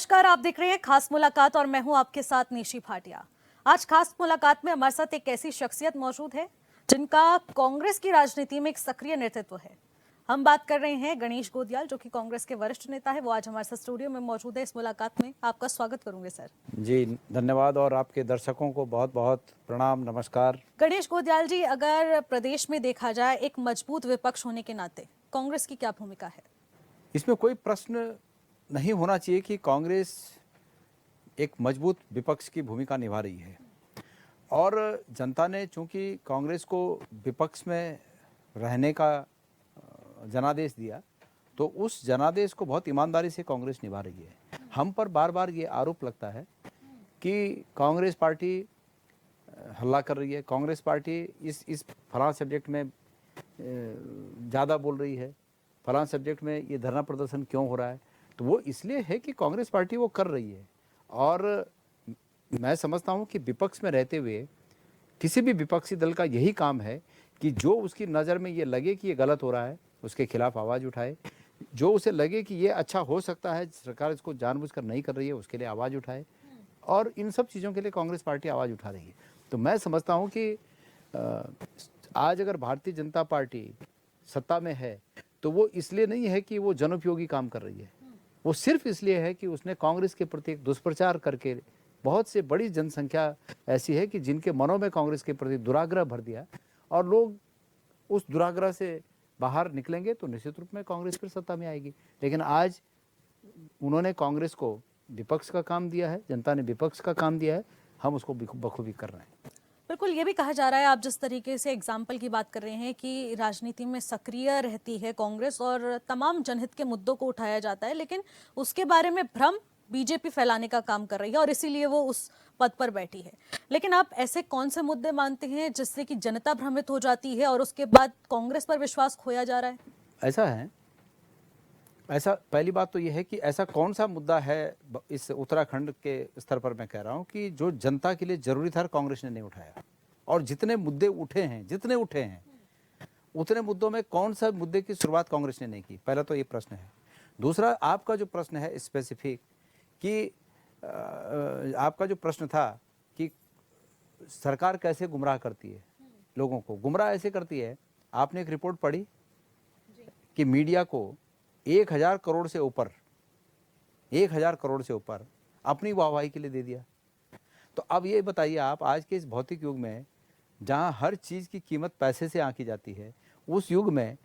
नमस्कार, आप देख रहे हैं खास मुलाकात और मैं हूं आपके साथ निशी भाटिया। आज खास मुलाकात में हमारे साथ एक ऐसी शख्सियत मौजूद है जिनका कांग्रेस की राजनीति में एक सक्रिय नेतृत्व है। हम बात कर रहे हैं गणेश गोदियाल, जो कि कांग्रेस के वरिष्ठ नेता है। वो आज हमारे साथ स्टूडियो में मौजूद है। इस मुलाकात में आपका स्वागत करूंगे सर। जी धन्यवाद और आपके दर्शकों को बहुत बहुत प्रणाम, नमस्कार। गणेश गोदियाल जी, अगर प्रदेश में देखा जाए एक मजबूत विपक्ष होने के नाते कांग्रेस की क्या भूमिका है? इसमें कोई प्रश्न नहीं होना चाहिए कि कांग्रेस एक मजबूत विपक्ष की भूमिका निभा रही है और जनता ने चूंकि कांग्रेस को विपक्ष में रहने का जनादेश दिया, तो उस जनादेश को बहुत ईमानदारी से कांग्रेस निभा रही है। हम पर बार बार ये आरोप लगता है कि कांग्रेस पार्टी हल्ला कर रही है, कांग्रेस पार्टी इस फलां सब्जेक्ट में ज़्यादा बोल रही है, फलां सब्जेक्ट में ये धरना प्रदर्शन क्यों हो रहा है। तो वो इसलिए है कि कांग्रेस पार्टी वो कर रही है। और मैं समझता हूँ कि विपक्ष में रहते हुए किसी भी विपक्षी दल का यही काम है कि जो उसकी नज़र में ये लगे कि ये गलत हो रहा है, उसके खिलाफ आवाज़ उठाए। जो उसे लगे कि ये अच्छा हो सकता है, सरकार इसको जानबूझकर नहीं कर रही है, उसके लिए आवाज़ उठाए। और इन सब चीज़ों के लिए कांग्रेस पार्टी आवाज़ उठा रही है। तो मैं समझता हूँ कि आज अगर भारतीय जनता पार्टी सत्ता में है तो वो इसलिए नहीं है कि वो जनोपयोगी काम कर रही है, वो सिर्फ इसलिए है कि उसने कांग्रेस के प्रति एक दुष्प्रचार करके बहुत से बड़ी जनसंख्या ऐसी है कि जिनके मनों में कांग्रेस के प्रति दुराग्रह भर दिया, और लोग उस दुराग्रह से बाहर निकलेंगे तो निश्चित रूप में कांग्रेस फिर सत्ता में आएगी। लेकिन आज उन्होंने कांग्रेस को विपक्ष का काम दिया है, जनता ने विपक्ष का काम दिया है, हम उसको बखूबी कर रहे हैं। बिल्कुल, ये भी कहा जा रहा है, आप जिस तरीके से एग्जाम्पल की बात कर रहे हैं कि राजनीति में सक्रिय रहती है कांग्रेस और तमाम जनहित के मुद्दों को उठाया जाता है, लेकिन उसके बारे में भ्रम बीजेपी फैलाने का काम कर रही है और इसीलिए वो उस पद पर बैठी है। लेकिन आप ऐसे कौन से मुद्दे मानते हैं जिससे कि जनता भ्रमित हो जाती है और उसके बाद कांग्रेस पर विश्वास खोया जा रहा है? ऐसा पहली बात तो यह है कि ऐसा कौन सा मुद्दा है इस उत्तराखंड के स्तर पर, मैं कह रहा हूं कि जो जनता के लिए जरूरी था कांग्रेस ने नहीं उठाया। और जितने मुद्दे उठे हैं उतने मुद्दों में कौन सा मुद्दे की शुरुआत कांग्रेस ने नहीं की, पहला तो ये प्रश्न है। दूसरा, आपका जो प्रश्न है स्पेसिफिक कि आपका जो प्रश्न था कि सरकार कैसे गुमराह करती है, लोगों को गुमराह ऐसे करती है। आपने एक रिपोर्ट पढ़ी कि मीडिया को 1000 करोड़ से ऊपर अपनी वाहवाही के लिए दे दिया। तो अब ये बताइए आप, आज के इस भौतिक युग में जहां हर चीज़ की कीमत पैसे से आंकी जाती है, उस युग में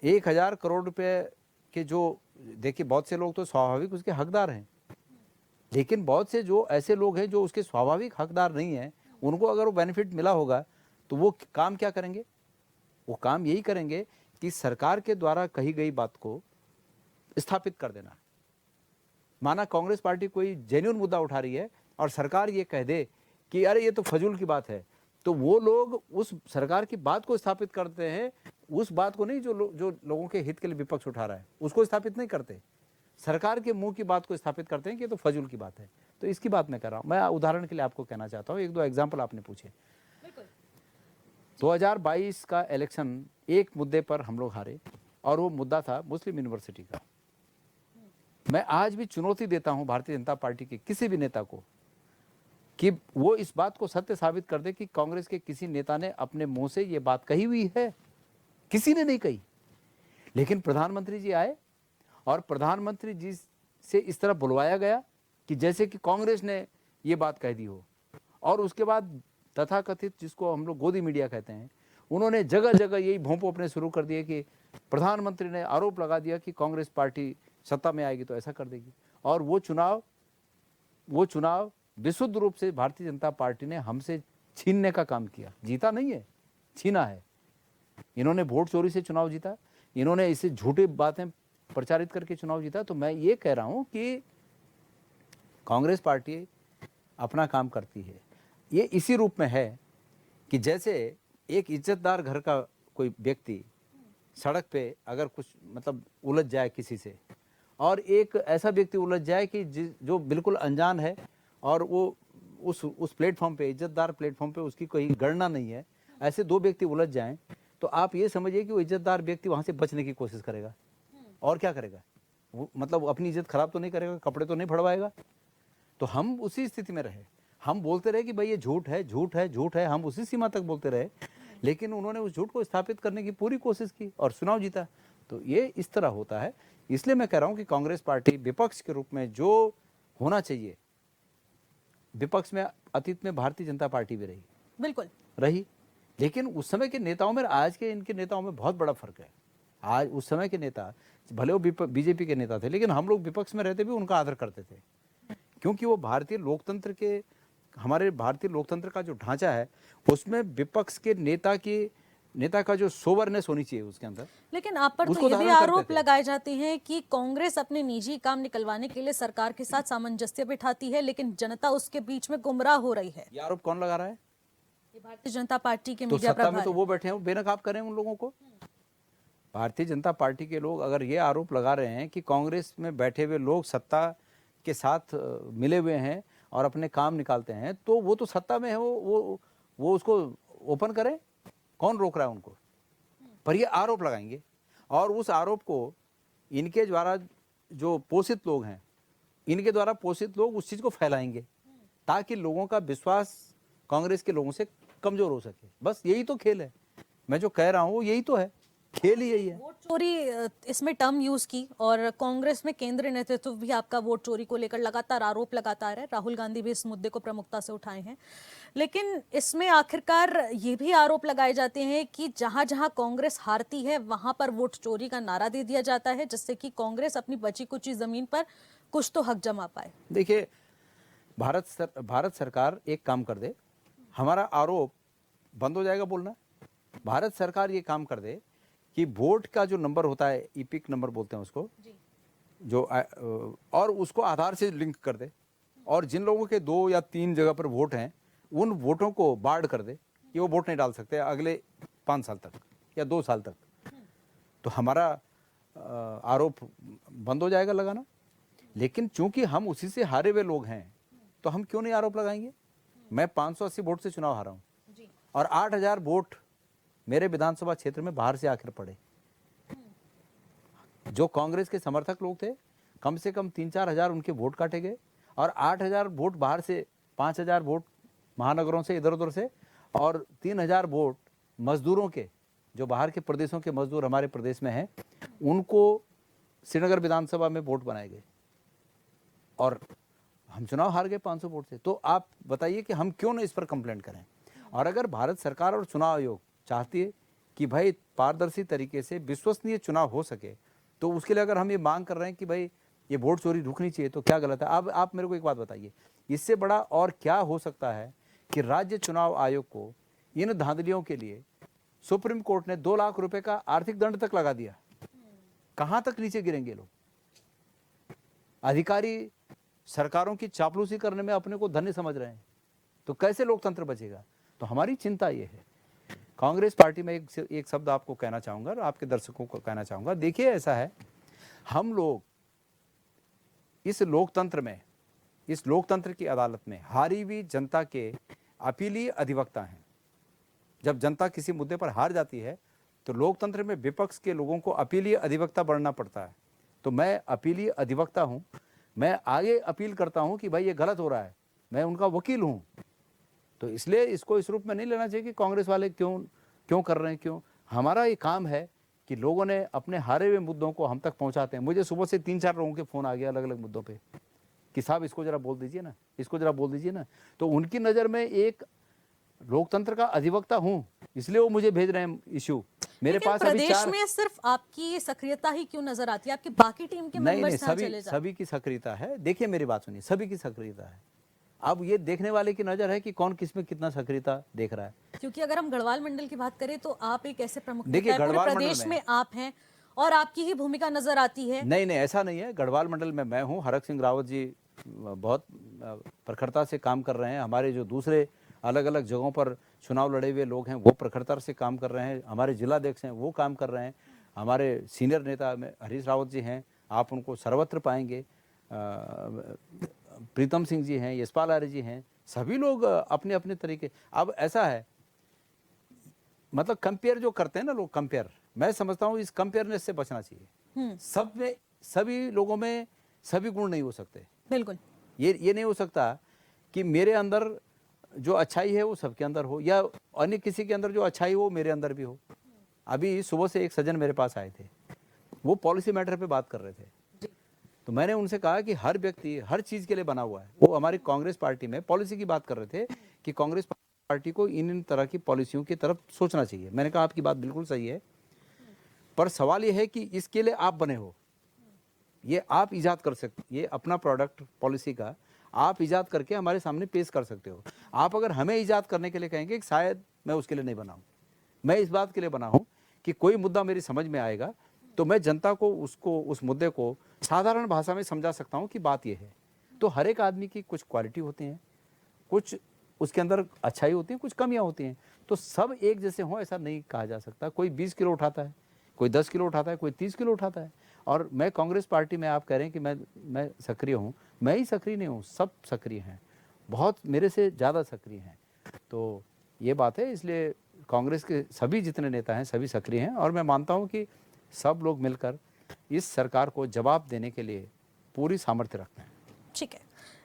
1000 करोड़ रुपए के जो, देखिए बहुत से लोग तो स्वाभाविक उसके हकदार हैं, लेकिन बहुत से जो ऐसे लोग हैं जो उसके स्वाभाविक हकदार नहीं हैं, उनको अगर वो बेनिफिट मिला होगा तो वो काम क्या करेंगे? वो काम यही करेंगे कि सरकार के द्वारा कही गई बात को स्थापित कर देना। माना कांग्रेस पार्टी कोई जेन्युइन मुद्दा उठा रही है और सरकार ये कह दे कि अरे ये तो फजूल की बात है, तो वो लोग उस सरकार की बात को स्थापित करते हैं, उस बात को नहीं जो लोगों के हित के लिए विपक्ष उठा रहा है उसको स्थापित नहीं करते, सरकार के मुंह की बात को स्थापित करते हैं कि ये तो फजूल की बात है। तो इसकी बात मैं कर रहा हूं। मैं उदाहरण के लिए आपको कहना चाहता हूं, एक दो एग्जाम्पल आपने पूछे। 2022 का इलेक्शन एक मुद्दे पर हम लोग हारे और वो मुद्दा था मुस्लिम यूनिवर्सिटी का। मैं आज भी चुनौती देता हूं भारतीय जनता पार्टी के किसी भी नेता को कि वो इस बात को सत्य साबित कर दे कि कांग्रेस के किसी नेता ने अपने मुंह से ये बात कही हुई है। किसी ने नहीं कही। लेकिन प्रधानमंत्री जी आए और प्रधानमंत्री जी से इस तरह बुलवाया गया कि जैसे कि कांग्रेस ने ये बात कह दी हो। और उसके बाद तथाकथित, जिसको हम लोग गोदी मीडिया कहते हैं, उन्होंने जगह जगह यही भोंपू अपने शुरू कर दिए कि प्रधानमंत्री ने आरोप लगा दिया कि कांग्रेस पार्टी सत्ता में आएगी तो ऐसा कर देगी। और वो चुनाव विशुद्ध रूप से भारतीय जनता पार्टी ने हमसे छीनने का काम किया। जीता नहीं है, छीना है। इन्होंने वोट चोरी से चुनाव जीता, इन्होंने इसे झूठी बातें प्रचारित करके चुनाव जीता। तो मैं ये कह रहा हूं कि कांग्रेस पार्टी अपना काम करती है। ये इसी रूप में है कि जैसे एक इज्जतदार घर का कोई व्यक्ति सड़क पे अगर कुछ मतलब उलझ जाए किसी से, और एक ऐसा व्यक्ति उलझ जाए कि जो बिल्कुल अनजान है और वो उस प्लेटफॉर्म पे, इज्जतदार प्लेटफॉर्म पे उसकी कोई गणना नहीं है, ऐसे दो व्यक्ति उलझ जाएं, तो आप ये समझिए कि वो इज्जतदार व्यक्ति वहाँ से बचने की कोशिश करेगा। और क्या करेगा? मतलब अपनी इज्जत खराब तो नहीं करेगा, कपड़े तो नहीं फड़वाएगा। तो हम उसी स्थिति में रहे, हम बोलते रहे कि भाई ये झूठ है, झूठ है, झूठ है, हम उसी सीमा तक बोलते रहे, लेकिन उन्होंने उस झूठ को स्थापित करने की पूरी कोशिश की और चुनाव जीता। तो ये इस तरह होता है। इसलिए मैं कह रहा हूं कि कांग्रेस पार्टी विपक्ष के रूप में जो होना चाहिए, विपक्ष में अतीत में भारतीय जनता पार्टी भी बिल्कुल रही, लेकिन उस समय के नेताओं में आज के इनके नेताओं में बहुत बड़ा फर्क है। आज उस समय के नेता भले वो बीजेपी के नेता थे, लेकिन हम लोग विपक्ष में रहते भी उनका आदर करते थे, क्योंकि वो भारतीय लोकतंत्र के, हमारे भारतीय लोकतंत्र का जो ढांचा है उसमें विपक्ष के नेता का जो सोबरनेस होनी चाहिए उसके अंदर। लेकिन आप पर तो उसको ये भी धारण करते आरोप थे। लगाए जाते हैं कि कांग्रेस अपने निजी काम निकलवाने के लिए सरकार के साथ सामंजस्य बिठाती है, लेकिन जनता उसके बीच में गुमराह हो रही है। ये आरोप कौन लगा रहा है? ये भारतीय जनता पार्टी के तो मीडिया सत्ता में प्रभारी तो वो बैठे हैं, वो बेनकाब करें उन लोगों को। भारतीय जनता पार्टी के लोग अगर ये आरोप लगा रहे हैं कि कांग्रेस में बैठे हुए लोग सत्ता के साथ मिले हुए हैं और अपने काम निकालते हैं, तो वो तो सत्ता में है, वो उसको ओपन करें, कौन रोक रहा है उनको? पर ये आरोप लगाएंगे और उस आरोप को इनके द्वारा जो पोषित लोग हैं, इनके द्वारा पोषित लोग उस चीज को फैलाएंगे ताकि लोगों का विश्वास कांग्रेस के लोगों से कमजोर हो सके। बस यही तो खेल है, मैं जो कह रहा हूं यही तो है, खेल ही यही है। वोट चोरी इसमें टर्म यूज की, और कांग्रेस में केंद्रीय नेतृत्व भी आपका वोट चोरी को लेकर लगातार आरोप लगाता है। राहुल गांधी भी इस मुद्दे को प्रमुखता से उठाए हैं, लेकिन इसमें आखिरकार ये भी आरोप लगाए जाते हैं कि जहां जहां कांग्रेस हारती है वहां पर वोट चोरी का नारा दे दिया जाता है, जिससे कि कांग्रेस अपनी बची कुची जमीन पर कुछ तो हक जमा पाए। देखिए, भारत सरकार एक काम कर दे, हमारा आरोप बंद हो जाएगा बोलना। भारत सरकार ये काम कर दे कि वोट का जो नंबर होता है, ईपिक नंबर बोलते हैं उसको, जो और उसको आधार से लिंक कर दे, और जिन लोगों के 2 या 3 जगह पर वोट हैं उन वोटों को बार्ड कर दे कि वो वोट नहीं डाल सकते अगले 5 साल तक या 2 साल तक, तो हमारा आरोप बंद हो जाएगा लगाना। लेकिन चूंकि हम उसी से हारे हुए लोग हैं, तो हम क्यों नहीं आरोप लगाएंगे? मैं 580 वोट से चुनाव हारा हूं और 8000 वोट मेरे विधानसभा क्षेत्र में बाहर से आकर पड़े। जो कांग्रेस के समर्थक लोग थे, कम से कम 3-4 हजार उनके वोट काटे गए, और 8000 वोट बाहर से, 5000 वोट महानगरों से इधर उधर से, और 3000 वोट मजदूरों के, जो बाहर के प्रदेशों के मजदूर हमारे प्रदेश में हैं, उनको श्रीनगर विधानसभा में वोट बनाए गए और हम चुनाव हार गए 500 वोट से। तो आप बताइए कि हम क्यों ना इस पर कंप्लेंट करें? और अगर भारत सरकार और चुनाव आयोग चाहती है कि भाई पारदर्शी तरीके से विश्वसनीय चुनाव हो सके, तो उसके लिए अगर हम ये मांग कर रहे हैं कि भाई ये वोट चोरी रुकनी चाहिए, तो क्या गलत है? अब आप मेरे को एक बात बताइए, इससे बड़ा और क्या हो सकता है कि राज्य चुनाव आयोग को इन धांधलियों के लिए सुप्रीम कोर्ट ने 2 लाख रुपए का आर्थिक दंड तक लगा दिया। कहां तक नीचे गिरेंगे लोग? अधिकारी सरकारों की चापलूसी करने में अपने को धन्य समझ रहे हैं, तो कैसे लोकतंत्र बचेगा? तो हमारी चिंता ये है। कांग्रेस पार्टी में एक शब्द आपको कहना चाहूंगा और आपके दर्शकों को कहना चाहूंगा, देखिए ऐसा है, हम लोग इस लोकतंत्र में, इस लोकतंत्र की अदालत में हारी हुई जनता के अपीलीय अधिवक्ता हैं। जब जनता किसी मुद्दे पर हार जाती है तो लोकतंत्र में विपक्ष के लोगों को अपीलीय अधिवक्ता बनना पड़ता है। तो मैं अपीलीय अधिवक्ता हूं, मैं आगे अपील करता हूं कि भाई ये गलत हो रहा है, मैं उनका वकील हूं। तो इसलिए इसको इस रूप में नहीं लेना चाहिए कि कांग्रेस वाले क्यों कर रहे हैं, क्यों। हमारा ये काम है कि लोगों ने अपने हारे हुए मुद्दों को हम तक पहुंचाते हैं। मुझे सुबह से 3-4 लोगों के फोन आ गया अलग अलग मुद्दों पे कि साहब इसको जरा बोल दीजिए ना, इसको जरा बोल दीजिए ना। तो उनकी नज़र में एक लोकतंत्र का अधिवक्ता हूं, इसलिए वो मुझे भेज रहे हैं इशू। मेरे पास अभी प्रदेश में सिर्फ आपकी सक्रियता ही क्यों नजर आती है? आपकी बाकी टीम के मेंबर्स कहां चले जाते हैं? सभी की सक्रियता है। देखिए मेरी बात सुनिए, सभी की सक्रियता है। अब ये देखने वाले की नजर है कि कौन किस में कितना सक्रियता देख रहा है। क्योंकि अगर हम गढ़वाल मंडल की बात करें तो आप एक ऐसे प्रमुख देखिए, नेता हैं, पूरे गढ़वाल प्रदेश मंडल में आप हैं और आपकी ही भूमिका नजर आती है। नहीं, ऐसा नहीं है। गढ़वाल मंडल में मैं हूँ, हरक सिंह रावत जी बहुत प्रखरता से काम कर रहे हैं। हमारे जो दूसरे अलग अलग जगहों पर चुनाव लड़े हुए लोग हैं वो प्रखरता से काम कर रहे हैं। हमारे जिलाध्यक्ष हैं वो काम कर रहे हैं। हमारे सीनियर नेता में हरीश रावत जी हैं, आप उनको सर्वत्र पाएंगे। प्रीतम सिंह जी हैं, यशपाल आर्य जी हैं, सभी लोग अपने अपने तरीके। अब ऐसा है, मतलब कंपेयर जो करते हैं ना लोग, कंपेयर, मैं समझता हूँ इस कंपेयरनेस से बचना चाहिए। सभी लोगों में सभी गुण नहीं हो सकते। बिल्कुल। ये नहीं हो सकता कि मेरे अंदर जो अच्छाई है वो सबके अंदर हो, या अन्य किसी के अंदर जो अच्छाई हो वो मेरे अंदर भी हो। अभी सुबह से एक सज्जन मेरे पास आए थे, वो पॉलिसी मैटर पे बात कर रहे थे। तो मैंने उनसे कहा कि हर व्यक्ति हर चीज़ के लिए बना हुआ है। वो हमारी कांग्रेस पार्टी में पॉलिसी की बात कर रहे थे कि कांग्रेस पार्टी को इन तरह की पॉलिसियों की तरफ सोचना चाहिए। मैंने कहा आपकी बात बिल्कुल सही है, पर सवाल ये है कि इसके लिए आप बने हो, ये आप इजाद कर सकते, ये अपना प्रोडक्ट पॉलिसी का आप इजाद करके हमारे सामने पेश कर सकते हो। आप अगर हमें इजाद करने के लिए कहेंगे, शायद मैं उसके लिए नहीं बना हूँ। मैं इस बात के लिए बना हूँ कि कोई मुद्दा मेरी समझ में आएगा तो मैं जनता को उस मुद्दे को साधारण भाषा में समझा सकता हूँ कि बात यह है। तो हर एक आदमी की कुछ क्वालिटी होती हैं, कुछ उसके अंदर अच्छाई होती है, कुछ कमियां होती हैं। तो सब एक जैसे हों ऐसा नहीं कहा जा सकता। कोई 20 किलो उठाता है, कोई 10 किलो उठाता है, कोई 30 किलो उठाता है। और मैं कांग्रेस पार्टी में, आप कह रहे हैं कि मैं सक्रिय हूँ, मैं ही सक्रिय नहीं हूँ, सब सक्रिय हैं, बहुत मेरे से ज़्यादा सक्रिय हैं। तो ये बात है, इसलिए कांग्रेस के सभी जितने नेता हैं सभी सक्रिय हैं, और मैं मानता हूँ कि सब लोग मिलकर इस सरकार को जवाब देने के लिए पूरी सामर्थ्य रखते हैं। ठीक है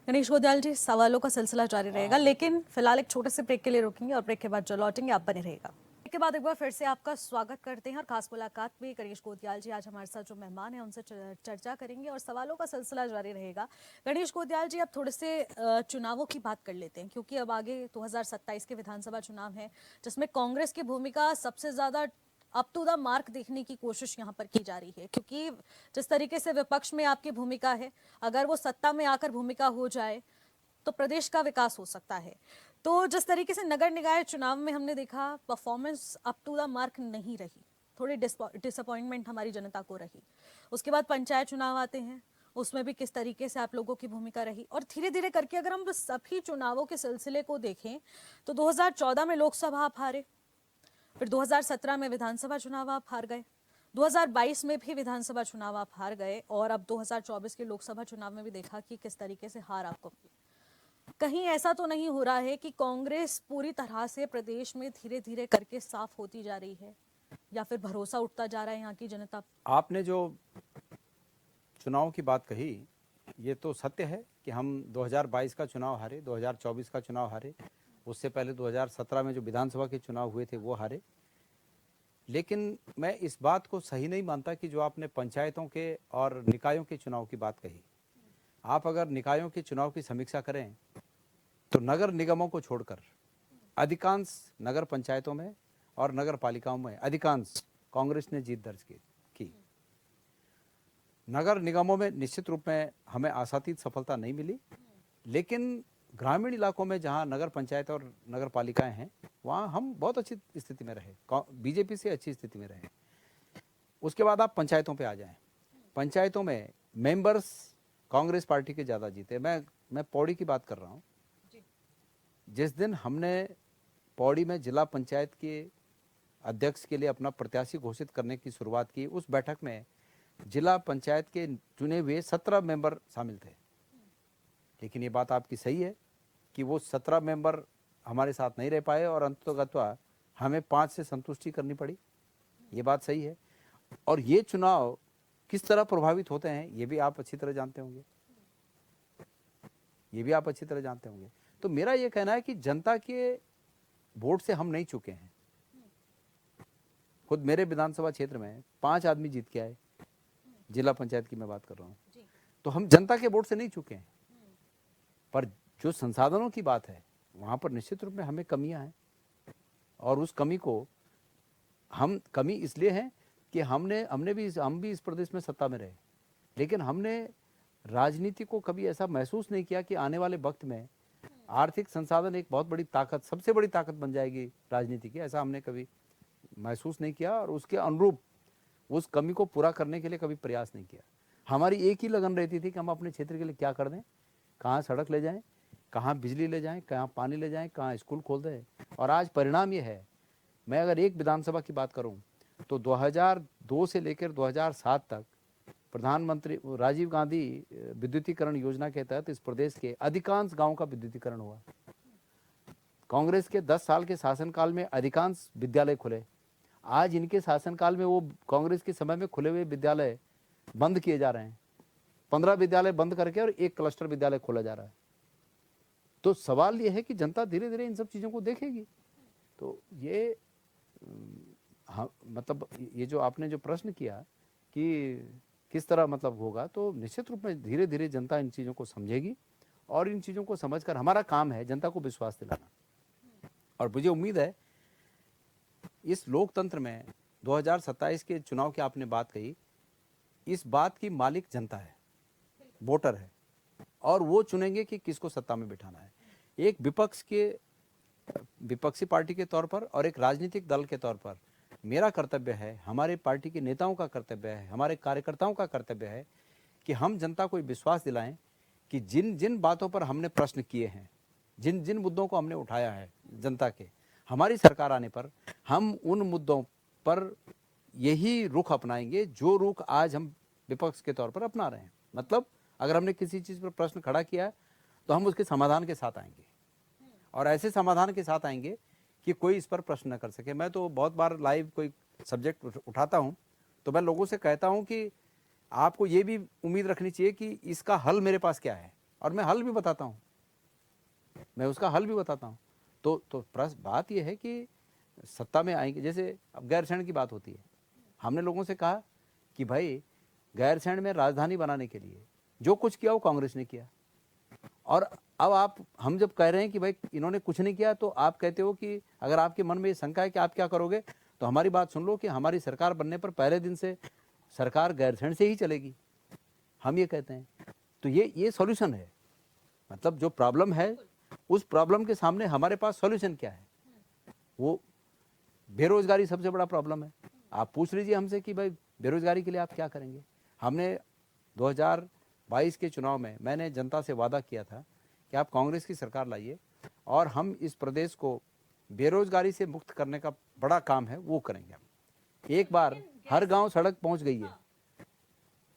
गणेश गोदयाल जी, सवालों का सिलसिला जारी रहेगा, लेकिन फिलहाल एक छोटे से ब्रेक के लिए रुकेंगे और ब्रेक के बाद जो लौटेंगे आप बने रहेगा। ब्रेक के बाद एक बार फिर से आपका स्वागत करते हैं और खास मुलाकात में गणेश गोदयाल जी आज हमारे साथ जो मेहमान हैं उनसे चर्चा करेंगे और सवालों का सिलसिला जारी रहेगा। गणेश गोदयाल जी, अब थोड़े से चुनावों की बात कर लेते हैं, क्योंकि अब आगे 2027 के विधानसभा चुनाव है, जिसमें कांग्रेस की भूमिका सबसे ज्यादा अप टू द मार्क देखने की कोशिश यहाँ पर की जा रही है, क्योंकि जिस तरीके से विपक्ष में आपकी भूमिका है, अगर वो सत्ता में आकर भूमिका हो जाए तो प्रदेश का विकास हो सकता है। तो जिस तरीके से नगर निकाय चुनाव में हमने देखा performance up to the mark नहीं रही, थोड़ी डिसअपॉइंटमेंट हमारी जनता को रही। उसके बाद पंचायत चुनाव आते हैं, उसमें भी किस तरीके से आप लोगों की भूमिका रही, और धीरे धीरे करके अगर हम सभी चुनावों के सिलसिले को देखें तो 2014 में लोकसभा आप हारे, फिर 2017 में विधानसभा चुनाव आप हार गए, 2022 में भी विधानसभा चुनाव आप हार गए, और अब 2024 के लोकसभा चुनाव में भी देखा कि किस तरीके से हार आपको मिली। कहीं ऐसा तो नहीं हो रहा है कि कांग्रेस पूरी तरह से प्रदेश में धीरे धीरे करके साफ होती जा रही है, या फिर भरोसा उठता जा रहा है यहाँ की जनता? आपने जो चुनाव की बात कही, ये तो सत्य है कि हम 2022 का चुनाव हारे, 2024 का चुनाव हारे, उससे पहले 2017 में जो विधानसभा के चुनाव हुए थे वो हारे। लेकिन मैं इस बात को सही नहीं मानता कि जो आपने पंचायतों के और निकायों के चुनाव की बात कही, आप अगर निकायों के चुनाव की समीक्षा करें तो नगर निगमों को छोड़कर अधिकांश नगर पंचायतों में और नगर पालिकाओं में अधिकांश कांग्रेस ने जीत दर्ज की। नगर निगमों में निश्चित रूप में हमें आशातीत सफलता नहीं मिली, लेकिन ग्रामीण इलाकों में जहां नगर पंचायत और नगर पालिकाएं हैं वहां हम बहुत अच्छी स्थिति में रहे, बीजेपी से अच्छी स्थिति में रहे। उसके बाद आप पंचायतों पे आ जाएं, पंचायतों में मेंबर्स कांग्रेस पार्टी के ज़्यादा जीते। मैं पौड़ी की बात कर रहा हूँ। जिस दिन हमने पौड़ी में जिला पंचायत के अध्यक्ष के लिए अपना प्रत्याशी घोषित करने की शुरुआत की, उस बैठक में जिला पंचायत के चुने हुए 17 मेंबर शामिल थे। लेकिन ये बात आपकी सही है कि वो 17 मेंबर हमारे साथ नहीं रह पाए और अंततः हमें 5 से संतुष्टि करनी पड़ी। ये बात सही है। और ये चुनाव किस तरह प्रभावित होते हैं ये भी आप अच्छी तरह जानते होंगे, तो मेरा ये कहना है कि जनता के वोट से हम नहीं चुके हैं। खुद मेरे विधानसभा क्षेत्र में 5 आदमी जीत के आए, जिला पंचायत की मैं बात कर रहा हूँ, तो हम जनता के वोट से नहीं चुके हैं। पर जो संसाधनों की बात है वहाँ पर निश्चित रूप में हमें कमियां हैं, और उस कमी को कमी इसलिए है कि हम भी इस प्रदेश में सत्ता में रहे, लेकिन हमने राजनीति को कभी ऐसा महसूस नहीं किया कि आने वाले वक्त में आर्थिक संसाधन एक बहुत बड़ी ताकत, सबसे बड़ी ताकत बन जाएगी राजनीति की, ऐसा हमने कभी महसूस नहीं किया। और उसके अनुरूप उस कमी को पूरा करने के लिए कभी प्रयास नहीं किया। हमारी एक ही लगन रहती थी कि हम अपने क्षेत्र के लिए क्या कर दें, कहाँ सड़क ले जाएं, कहाँ बिजली ले जाएं, कहाँ पानी ले जाएं, कहाँ स्कूल खोल दें। और आज परिणाम ये है, मैं अगर एक विधानसभा की बात करूं तो 2002 से लेकर 2007 तक प्रधानमंत्री राजीव गांधी विद्युतीकरण योजना के तहत इस प्रदेश के अधिकांश गांवों का विद्युतीकरण हुआ। कांग्रेस के 10 साल के शासनकाल में अधिकांश विद्यालय खुले। आज इनके शासनकाल में वो कांग्रेस के समय में खुले हुए विद्यालय बंद किए जा रहे हैं, 15 विद्यालय बंद करके और एक क्लस्टर विद्यालय खोला जा रहा है। तो सवाल ये है कि जनता धीरे धीरे इन सब चीज़ों को देखेगी। तो ये हाँ, मतलब ये जो आपने जो प्रश्न किया कि किस तरह मतलब होगा, तो निश्चित रूप में धीरे धीरे जनता इन चीज़ों को समझेगी और इन चीज़ों को समझकर हमारा काम है जनता को विश्वास दिलाना। और मुझे उम्मीद है इस लोकतंत्र में 2027 के चुनाव की आपने बात कही, इस बात की मालिक जनता है, वोटर है, और वो चुनेंगे कि किसको सत्ता में बिठाना है। एक विपक्षी पार्टी के तौर पर और एक राजनीतिक दल के तौर पर मेरा कर्तव्य है, हमारे पार्टी के नेताओं का कर्तव्य है, हमारे कार्यकर्ताओं का कर्तव्य है कि हम जनता को विश्वास दिलाएं कि जिन जिन बातों पर हमने प्रश्न किए हैं, जिन जिन मुद्दों को हमने उठाया है जनता के, हमारी सरकार आने पर हम उन मुद्दों पर यही रुख अपनाएंगे जो रुख आज हम विपक्ष के तौर पर अपना रहे हैं। मतलब अगर हमने किसी चीज़ पर प्रश्न खड़ा किया है तो हम उसके समाधान के साथ आएंगे, और ऐसे समाधान के साथ आएंगे कि कोई इस पर प्रश्न न कर सके। मैं तो बहुत बार लाइव कोई सब्जेक्ट उठाता हूं तो मैं लोगों से कहता हूं कि आपको ये भी उम्मीद रखनी चाहिए कि इसका हल मेरे पास क्या है, और मैं हल भी बताता हूं, मैं उसका हल भी बताता हूं। तो बात यह है कि सत्ता में आएंगे, जैसे अब गैरसैंण की बात होती है, हमने लोगों से कहा कि भाई गैरसैंण में राजधानी बनाने के लिए जो कुछ किया वो कांग्रेस ने किया, और अब हम जब कह रहे हैं कि भाई इन्होंने कुछ नहीं किया, तो आप कहते हो कि अगर आपके मन में ये शंका है कि आप क्या करोगे, तो हमारी बात सुन लो कि हमारी सरकार बनने पर पहले दिन से सरकार गैरसैंण से ही चलेगी, हम ये कहते हैं। तो ये सॉल्यूशन है, मतलब जो प्रॉब्लम है उस प्रॉब्लम के सामने हमारे पास सॉल्यूशन क्या है। वो बेरोजगारी सबसे बड़ा प्रॉब्लम है। आप पूछ लीजिए हमसे कि भाई बेरोजगारी के लिए आप क्या करेंगे। हमने 2022 के चुनाव में मैंने जनता से वादा किया था कि आप कांग्रेस की सरकार लाइए और हम इस प्रदेश को बेरोजगारी से मुक्त करने का बड़ा काम है वो करेंगे हम। एक बार हर गांव सड़क पहुंच गई है,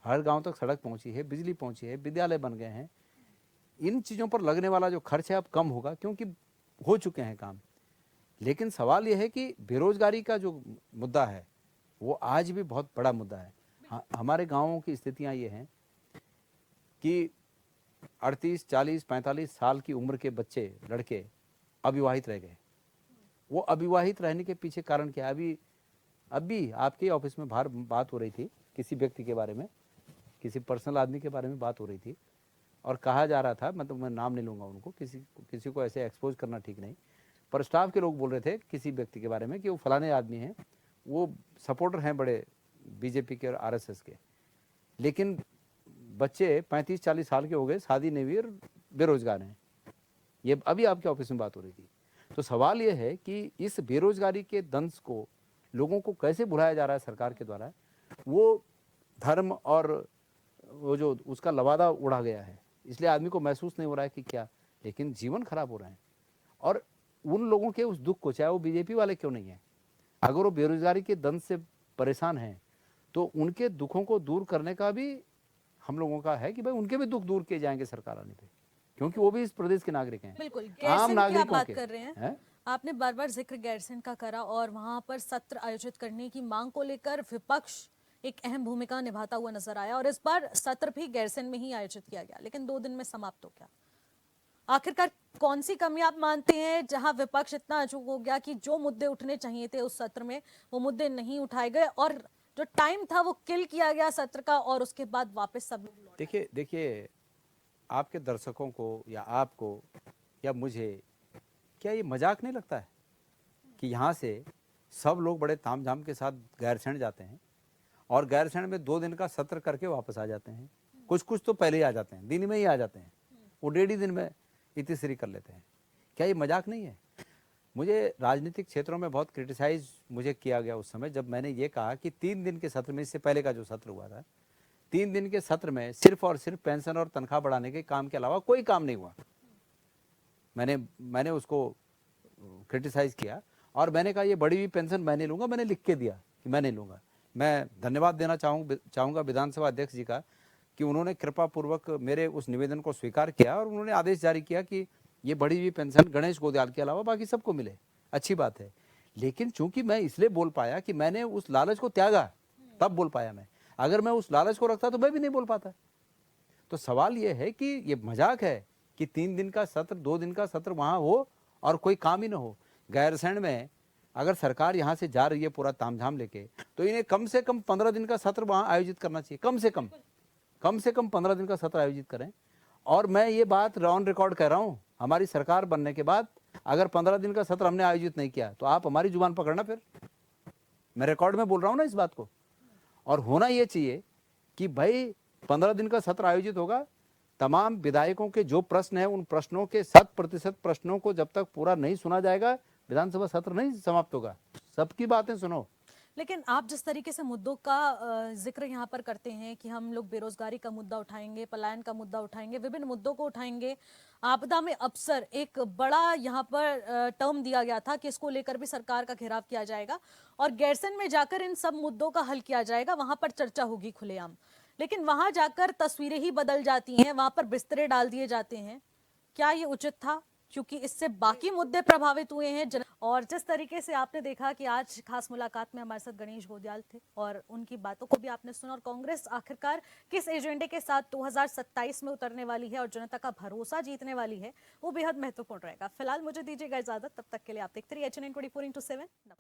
हर गांव तक सड़क पहुंची है, बिजली पहुंची है, विद्यालय बन गए हैं। इन चीज़ों पर लगने वाला जो खर्च है अब कम होगा क्योंकि हो चुके हैं काम। लेकिन सवाल यह है कि बेरोजगारी का जो मुद्दा है वो आज भी बहुत बड़ा मुद्दा है। हमारे गांवों की स्थितियां ये हैं कि 38, 40, 45 साल की उम्र के बच्चे, लड़के अविवाहित रह गए। वो अविवाहित रहने के पीछे कारण क्या है? अभी आपके ऑफिस में बाहर बात हो रही थी किसी व्यक्ति के बारे में, किसी पर्सनल आदमी के बारे में बात हो रही थी, और कहा जा रहा था, मतलब मैं नाम नहीं लूँगा उनको, किसी को ऐसे एक्सपोज करना ठीक नहीं, पर स्टाफ के लोग बोल रहे थे किसी व्यक्ति के बारे में कि वो फलाने आदमी हैं, वो सपोर्टर हैं बड़े बीजेपी के और आरएसएस के, लेकिन बच्चे 35-40 साल के हो गए, शादी नहीं हुई और बेरोजगार हैं। ये अभी आपके ऑफिस में बात हो रही थी। तो सवाल ये है कि इस बेरोजगारी के दंश को लोगों को कैसे भुलाया जा रहा है सरकार के द्वारा। वो धर्म और वो जो उसका लवादा उड़ा गया है, इसलिए आदमी को महसूस नहीं हो रहा है कि क्या, लेकिन जीवन खराब हो रहे हैं। और उन लोगों के उस दुख को, चाहे वो बीजेपी वाले क्यों नहीं है, अगर वो बेरोजगारी के दंश से परेशान हैं तो उनके दुखों को दूर करने का भी हम लोगों का है कि भाई उनके भी दुख दूर किए जाएंगे सरकार आने पे, क्योंकि वो भी इस प्रदेश के नागरिक हैं। बिल्कुल, आम गैरसैंण की आप नागरिकों बात के कर रहे हैं हैं? आपने बार बार जिक्र गैरसैंण का करा, और वहां पर सत्र आयोजित करने की मांग को लेकर विपक्ष एक अहम भूमिका निभाता हुआ नजर आया, और इस बार सत्र भी गैरसैंण में ही आयोजित किया गया, लेकिन 2 दिन में समाप्त हो गया। आखिरकार कौन सी कमी आप मानते हैं जहां विपक्ष इतना अचूक हो गया कि जो मुद्दे उठने चाहिए थे उस सत्र में वो मुद्दे नहीं उठाए गए, और जो टाइम था वो किल किया गया सत्र का, और उसके बाद वापस सब लोग लौटे? देखिए आपके दर्शकों को या आपको या मुझे क्या ये मजाक नहीं लगता है कि यहाँ से सब लोग बड़े तामझाम के साथ गैरसैंण जाते हैं और गैरसैंण में 2 दिन का सत्र करके वापस आ जाते हैं। कुछ तो पहले ही आ जाते हैं, दिन में ही आ जाते हैं, वो 1.5 दिन में इतिश्री कर लेते हैं। क्या ये मजाक नहीं है? मुझे राजनीतिक क्षेत्रों में बहुत क्रिटिसाइज मुझे किया गया उस समय जब मैंने ये कहा कि 3 दिन के सत्र में, इससे पहले का जो सत्र हुआ था, 3 दिन के सत्र में सिर्फ और सिर्फ पेंशन और तनख्वाह बढ़ाने के काम के अलावा कोई काम नहीं हुआ। मैंने उसको क्रिटिसाइज किया और मैंने कहा ये बढ़ी हुई पेंशन मैं नहीं लूँगा, मैंने लिख के दिया कि मैं नहीं लूँगा। मैं धन्यवाद देना चाहूँगा विधानसभा अध्यक्ष जी का कि उन्होंने कृपापूर्वक मेरे उस निवेदन को स्वीकार किया और उन्होंने आदेश जारी किया कि ये बढ़ी हुई पेंशन गणेश गोदयाल के अलावा बाकी सबको मिले। अच्छी बात है, लेकिन चूंकि मैं इसलिए बोल पाया कि मैंने उस लालच को त्यागा, तब बोल पाया मैं। अगर मैं उस लालच को रखता तो मैं भी नहीं बोल पाता। तो सवाल ये है कि ये मजाक है कि 3 दिन का सत्र, 2 दिन का सत्र वहां हो और कोई काम ही ना हो। गैरसैंण में अगर सरकार यहाँ से जा रही है पूरा तामझाम लेके, तो इन्हें कम से कम 15 दिन का सत्र वहां आयोजित करना चाहिए। कम से कम 15 दिन का सत्र आयोजित करें। और मैं ये बात ऑन रिकॉर्ड कह रहा हूँ, हमारी सरकार बनने के बाद अगर 15 दिन का सत्र हमने आयोजित नहीं किया तो आप हमारी जुबान पकड़ना। फिर मैं रिकॉर्ड में बोल रहा हूँ ना इस बात को। और होना ये चाहिए कि भाई 15 दिन का सत्र आयोजित होगा, तमाम विधायकों के जो प्रश्न है उन प्रश्नों के 100% प्रश्नों को जब तक पूरा नहीं सुना जाएगा विधानसभा सत्र नहीं समाप्त होगा। सबकी बातें सुनो। लेकिन आप जिस तरीके से मुद्दों का जिक्र यहाँ पर करते हैं कि हम लोग बेरोजगारी का मुद्दा उठाएंगे, पलायन का मुद्दा उठाएंगे, विभिन्न मुद्दों को उठाएंगे, आपदा में अवसर एक बड़ा यहाँ पर टर्म दिया गया था कि इसको लेकर भी सरकार का घेराव किया जाएगा और गैरसैंण में जाकर इन सब मुद्दों का हल किया जाएगा, वहां पर चर्चा होगी खुलेआम। लेकिन वहां जाकर तस्वीरें ही बदल जाती हैं, वहां पर बिस्तरे डाल दिए जाते हैं। क्या ये उचित था? क्योंकि इससे बाकी मुद्दे प्रभावित हुए हैं। और जिस तरीके से आपने देखा कि आज खास मुलाकात में हमारे साथ गणेश गोंदियाल थे और उनकी बातों को भी आपने सुना, और कांग्रेस आखिरकार किस एजेंडे के साथ 2027 में उतरने वाली है और जनता का भरोसा जीतने वाली है, वो बेहद महत्वपूर्ण रहेगा। फिलहाल मुझे दीजिएगा इजाजत, तब तक के लिए आप देखते रहिए HN24/7। नमस्कार।